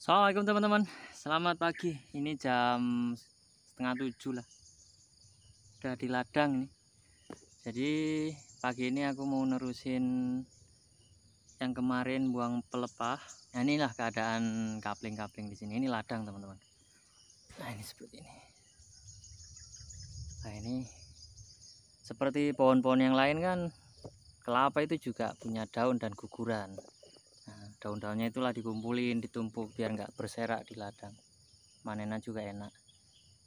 Assalamualaikum teman-teman, selamat pagi. Ini jam setengah 7 lah, udah di ladang nih. Jadi pagi ini aku mau nerusin yang kemarin buang pelepah. Nah, inilah keadaan kapling-kapling di sini. Ini ladang teman-teman. Nah, ini seperti ini. Nah, ini seperti pohon-pohon yang lain kan, kelapa itu juga punya daun dan guguran. Nah, daun-daunnya itulah dikumpulin, ditumpuk biar nggak berserak di ladang. Manennya juga enak.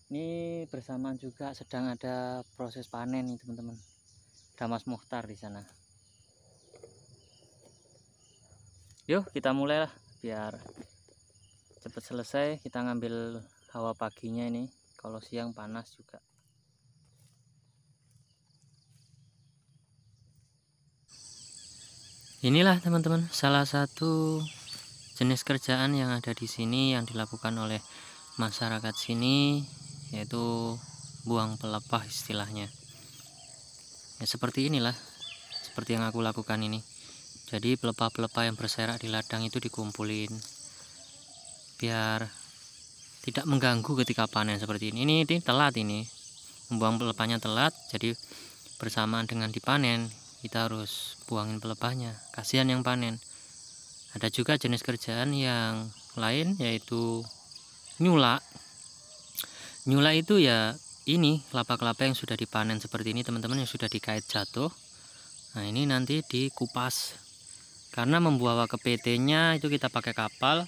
Ini bersamaan juga sedang ada proses panen nih teman-teman. Ada Mas Muhtar di sana. Yuk kita mulailah biar cepat selesai. Kita ngambil hawa paginya ini. Kalau siang panas juga. Inilah teman-teman salah satu jenis kerjaan yang ada di sini yang dilakukan oleh masyarakat sini, yaitu buang pelepah istilahnya. Ya seperti inilah, seperti yang aku lakukan ini. Jadi pelepah-pelepah yang berserak di ladang itu dikumpulin biar tidak mengganggu ketika panen seperti ini. Ini telat, ini membuang pelepahnya telat, jadi bersamaan dengan dipanen kita harus buangin pelepahnya, kasihan yang panen. Ada juga jenis kerjaan yang lain, yaitu nyulak. Nyulak itu ya ini kelapa-kelapa yang sudah dipanen seperti ini teman-teman, yang sudah dikait jatuh. Nah ini nanti dikupas, karena membawa ke PT-nya itu kita pakai kapal.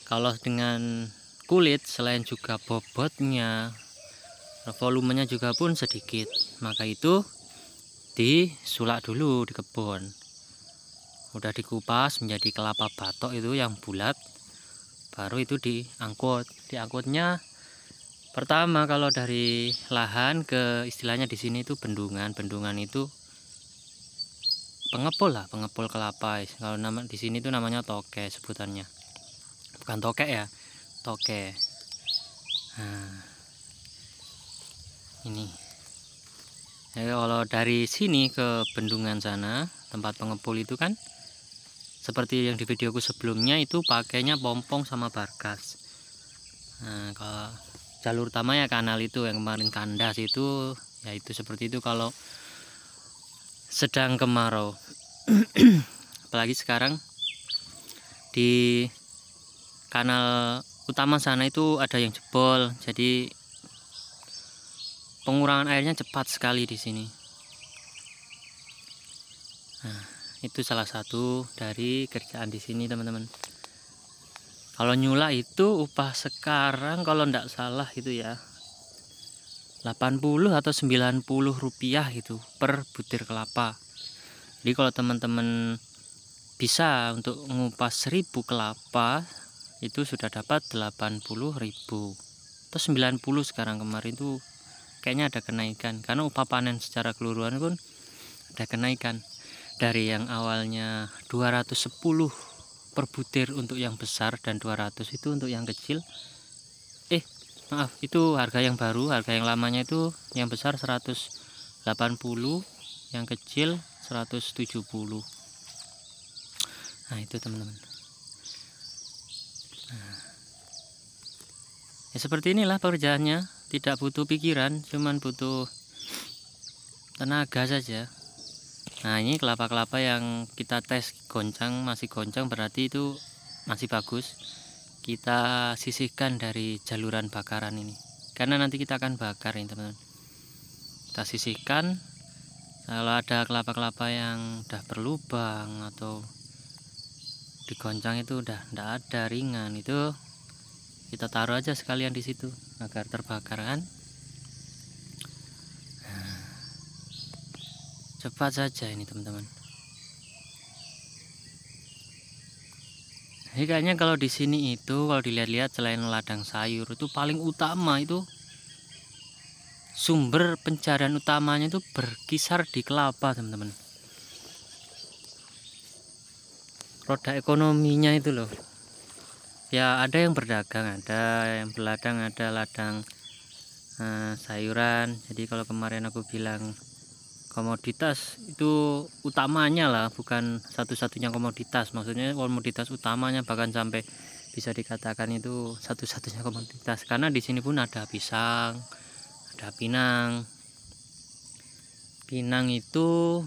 Kalau dengan kulit, selain juga bobotnya, volumenya juga pun sedikit, maka itu disulak dulu di kebun. Udah dikupas menjadi kelapa batok itu yang bulat, baru itu diangkut. Diangkutnya pertama kalau dari lahan ke istilahnya di sini itu bendungan. Bendungan itu pengepul lah, pengepul kelapa. Kalau nama di sini itu namanya toke sebutannya. Bukan tokek ya, toke. Nah, ini. Ya, kalau dari sini ke bendungan sana, tempat pengepul itu kan seperti yang di videoku sebelumnya itu pakainya pompong sama barkas. Nah, kalau jalur utama ya kanal itu yang kemarin kandas itu, ya itu seperti itu kalau sedang kemarau. Apalagi sekarang di kanal utama sana itu ada yang jebol, jadi pengurangan airnya cepat sekali di sini. Nah, itu salah satu dari kerjaan di sini teman-teman. Kalau nyulak itu upah sekarang kalau ndak salah itu ya 80 atau 90 rupiah gitu per butir kelapa. Jadi kalau teman-teman bisa untuk ngupas 1000 kelapa itu sudah dapat 80.000 atau 90 sekarang. Kemarin tuh kayaknya ada kenaikan karena upah panen secara keseluruhan pun ada kenaikan dari yang awalnya 210 per butir untuk yang besar dan 200 itu untuk yang kecil. Maaf, itu harga yang baru. Harga yang lamanya itu yang besar 180, yang kecil 170. Nah itu teman-teman. Nah, ya seperti inilah pekerjaannya. Tidak butuh pikiran, cuman butuh tenaga saja. Nah ini kelapa-kelapa yang kita tes goncang, masih goncang berarti itu masih bagus. Kita sisihkan dari jaluran bakaran ini, karena nanti kita akan bakar ini teman-teman. Kita sisihkan. Kalau ada kelapa-kelapa yang udah berlubang atau digoncang itu udah ndak ada ringan, itu kita taruh aja sekalian di situ agar terbakar kan. Nah, cepat saja ini teman-teman. Ini kayaknya kalau di sini itu kalau dilihat-lihat selain ladang sayur itu paling utama itu sumber pencarian utamanya itu berkisar di kelapa teman-teman. Roda ekonominya itu loh. Ya ada yang berdagang, ada yang berladang, ada ladang sayuran. Jadi kalau kemarin aku bilang komoditas itu utamanya lah, bukan satu-satunya komoditas, maksudnya komoditas utamanya, bahkan sampai bisa dikatakan itu satu-satunya komoditas, karena di sini pun ada pisang, ada pinang. Pinang itu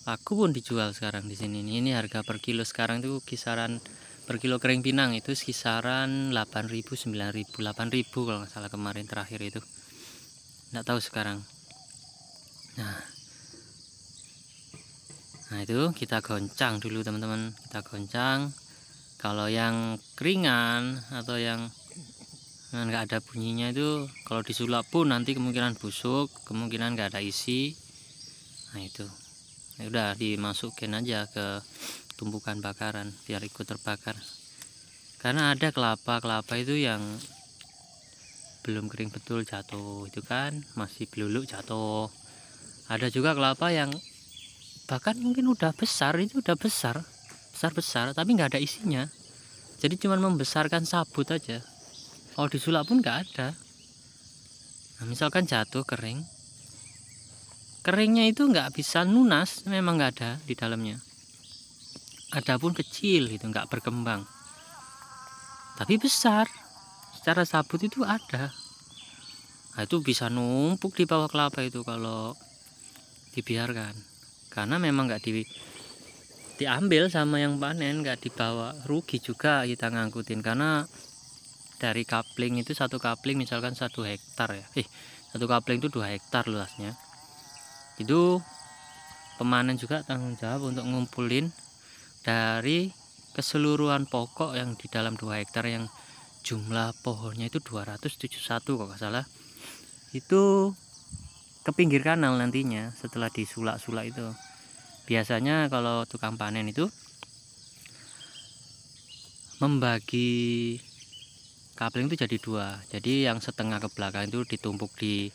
laku pun dijual sekarang di sini. Ini harga per kilo sekarang itu kisaran per kilo kering pinang itu kisaran 8.000, 9.000, 8.000 kalau nggak salah kemarin terakhir itu. Nggak tahu sekarang. Nah itu kita goncang dulu teman-teman, kita goncang. Kalau yang keringan atau yang nggak ada bunyinya itu, kalau disulap pun nanti kemungkinan busuk, kemungkinan nggak ada isi. Nah itu ya udah dimasukin aja ke tumpukan bakaran biar ikut terbakar. Karena ada kelapa itu yang belum kering betul jatuh, itu kan masih beluluk jatuh. Ada juga kelapa yang bahkan mungkin udah besar, itu udah besar tapi nggak ada isinya, jadi cuma membesarkan sabut aja. Kalau disulap pun nggak ada. Nah, misalkan jatuh keringnya itu nggak bisa nunas, memang nggak ada di dalamnya. Ada pun kecil itu nggak berkembang, tapi besar secara sabut itu ada. Nah, itu bisa numpuk di bawah kelapa itu kalau dibiarkan, karena memang nggak diambil sama yang panen, nggak dibawa, rugi juga kita ngangkutin. Karena dari kapling itu, satu kapling misalkan 1 hektar ya, satu kapling itu 2 hektar luasnya. Itu pemanen juga tanggung jawab untuk ngumpulin dari keseluruhan pokok yang di dalam 2 hektar yang jumlah pohonnya itu 271 kalau nggak salah. Itu ke pinggir kanal nantinya setelah disulak-sulak itu. Biasanya kalau tukang panen itu membagi kapling itu jadi 2. Jadi yang setengah ke belakang itu ditumpuk di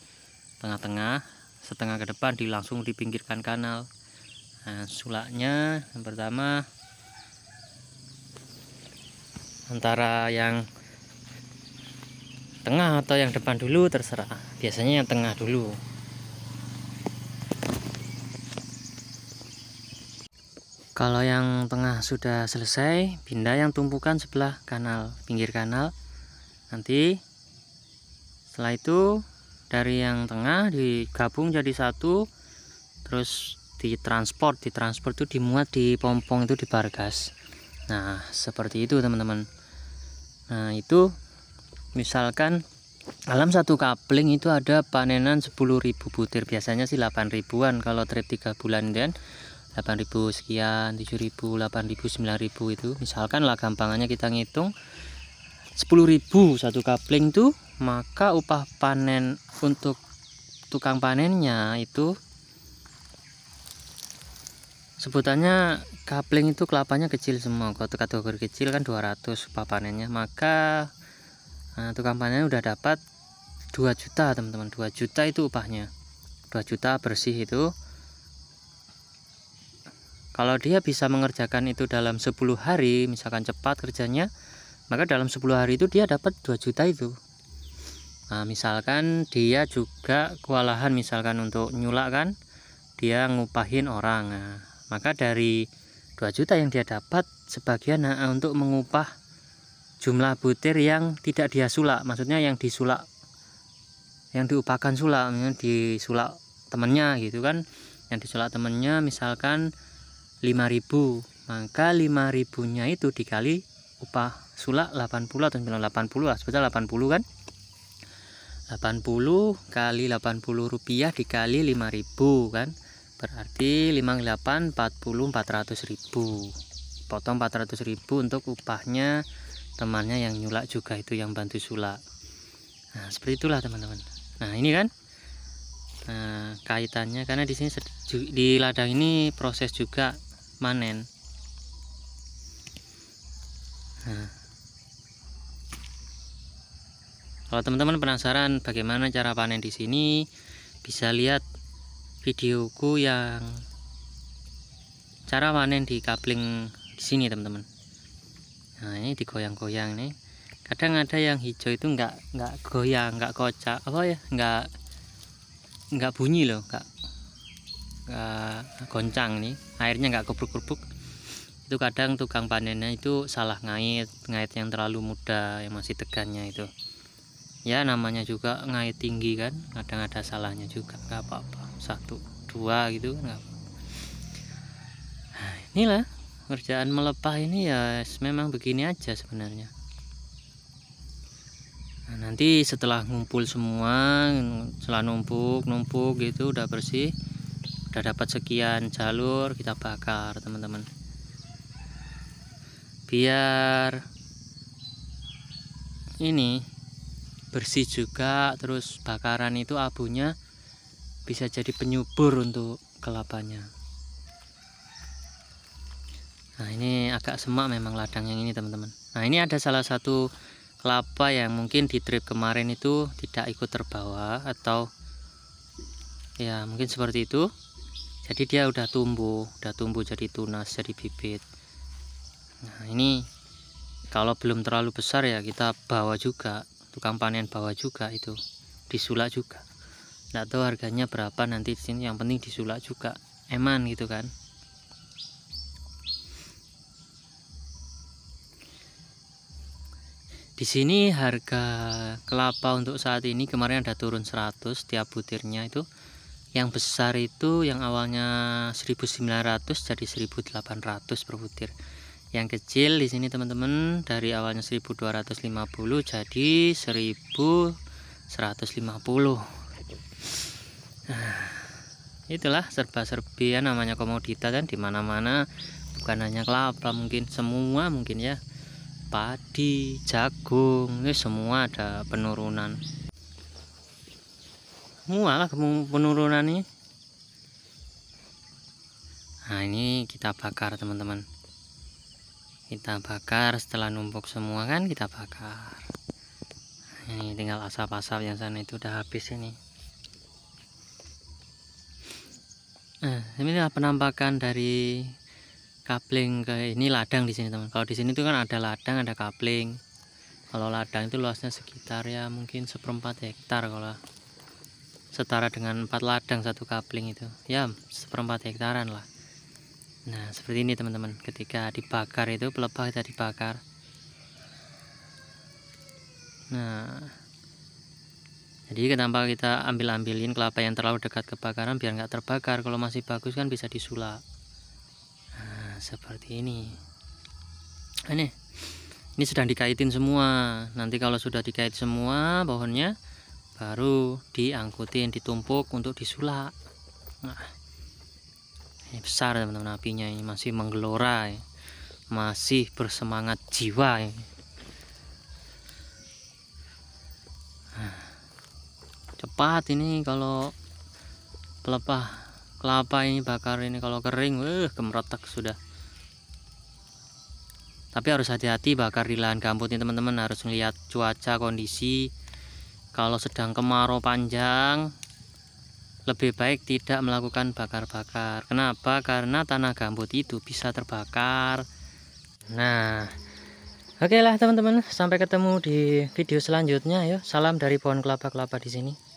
tengah-tengah, setengah ke depan langsung dipinggirkan kanal. Nah, sulaknya yang pertama antara yang tengah atau yang depan dulu terserah. Biasanya yang tengah dulu. Kalau yang tengah sudah selesai, pindah yang tumpukan sebelah kanal, pinggir kanal. Nanti setelah itu dari yang tengah digabung jadi satu, terus ditransport itu dimuat di pompong itu, di bargas. Nah seperti itu teman-teman. Nah itu misalkan dalam satu kapling itu ada panenan 10.000 butir, biasanya sih 8.000-an kalau trip 3 bulan, dan 8.000 sekian, 7.000, 8.000, 9.000 itu misalkan lah gampangannya kita ngitung 10.000 satu kapling tuh, maka upah panen untuk tukang panennya itu sebutannya kapling itu kelapanya kecil semua, kalau kategori kecil kan 200 upah panennya, maka tukang panen udah dapat 2 juta teman-teman. 2 juta itu upahnya, 2 juta bersih itu. Kalau dia bisa mengerjakan itu dalam 10 hari, misalkan cepat kerjanya, maka dalam 10 hari itu dia dapat 2 juta itu. Nah, misalkan dia juga kewalahan, misalkan untuk nyulak kan, dia ngupahin orang. Nah, maka dari 2 juta yang dia dapat, sebagian untuk mengupah jumlah butir yang tidak dia sulak, maksudnya yang disulak, yang diupahkan sulak, disulak temennya gitu kan, yang disulak temennya misalkan 5.000, maka 5.000-nya itu dikali upah sulak 80 atau 80 lah, sebetulnya 80 kan, 80 kali 80 rupiah dikali 5.000 kan, berarti 58 40 400.000, potong 400.000 untuk upahnya temannya yang nyulak juga itu, yang bantu sulak. Nah seperti itulah teman-teman. Nah ini kan kaitannya, karena di sini di ladang ini proses juga manen. Nah, kalau teman-teman penasaran bagaimana cara panen di sini, bisa lihat videoku yang cara panen di kapling di sini teman-teman. Nah ini digoyang-goyang nih. Kadang ada yang hijau itu nggak goyang, nggak kocak, apa ya, nggak bunyi loh, nggak goncang nih, airnya nggak kubruk-kubruk. Itu kadang tukang panennya itu salah ngait yang terlalu muda, yang masih tegannya itu. Ya namanya juga ngait tinggi kan, kadang ada salahnya juga, nggak apa-apa. 1, 2 gitu kan nggak apa-apa. Nah, inilah kerjaan melepah ini ya memang begini aja sebenarnya. Nah, nanti setelah ngumpul semua, setelah numpuk gitu udah bersih, udah dapat sekian jalur, kita bakar teman-teman, biar ini bersih juga. Terus bakaran itu abunya bisa jadi penyubur untuk kelapanya. Nah ini agak semak memang ladang yang ini teman-teman. Nah ini ada salah satu kelapa yang mungkin di trip kemarin itu tidak ikut terbawa, atau ya mungkin seperti itu. Jadi dia udah tumbuh jadi tunas, jadi bibit. Nah ini kalau belum terlalu besar ya kita bawa juga, tukang panen bawa juga, itu disulak juga. Nggak tahu harganya berapa nanti di sini, yang penting disulak juga, eman gitu kan. Di sini harga kelapa untuk saat ini, kemarin ada turun 100 tiap butirnya itu. Yang besar itu yang awalnya 1.900 jadi 1.800 per butir. Yang kecil di sini teman-teman dari awalnya 1.250 jadi 1.150. Nah, itulah serba-serbi ya, namanya komoditas kan, dimana-mana, bukan hanya kelapa, mungkin semua, mungkin ya padi, jagung, ini semua ada penurunan. Semua lah penurunan ini. Nah ini kita bakar teman-teman, kita bakar setelah numpuk semua kan, kita bakar. Ini tinggal asap-asap yang sana itu udah habis ini. Nah ini adalah penampakan dari kapling ke ini ladang di sini teman. Kalau di sini tuh kan ada ladang, ada kapling. Kalau ladang itu luasnya sekitar ya mungkin 1/4 hektar, kalau setara dengan 4 ladang satu kapling itu ya 1/4 hektaran lah. Nah seperti ini teman-teman, ketika dibakar itu pelepah kita dibakar. Nah jadi kenapa kita ambilin kelapa yang terlalu dekat kebakaran, biar nggak terbakar. Kalau masih bagus kan bisa disulap. Nah seperti ini. Ini sedang dikaitin semua. Nanti kalau sudah dikait semua pohonnya, baru diangkutin, ditumpuk untuk disulap. Nah ini besar teman-teman apinya, ini masih menggelora ya. Masih bersemangat jiwa ini. Nah, cepat ini kalau pelepah kelapa ini bakar ini, kalau kering gemeretak sudah. Tapi harus hati-hati bakar di lahan gambut ini teman-teman, harus melihat cuaca kondisi. Kalau sedang kemarau panjang lebih baik tidak melakukan bakar-bakar. Kenapa? Karena tanah gambut itu bisa terbakar. Nah oke lah teman-teman, sampai ketemu di video selanjutnya ya. Salam dari pohon kelapa-kelapa di sini.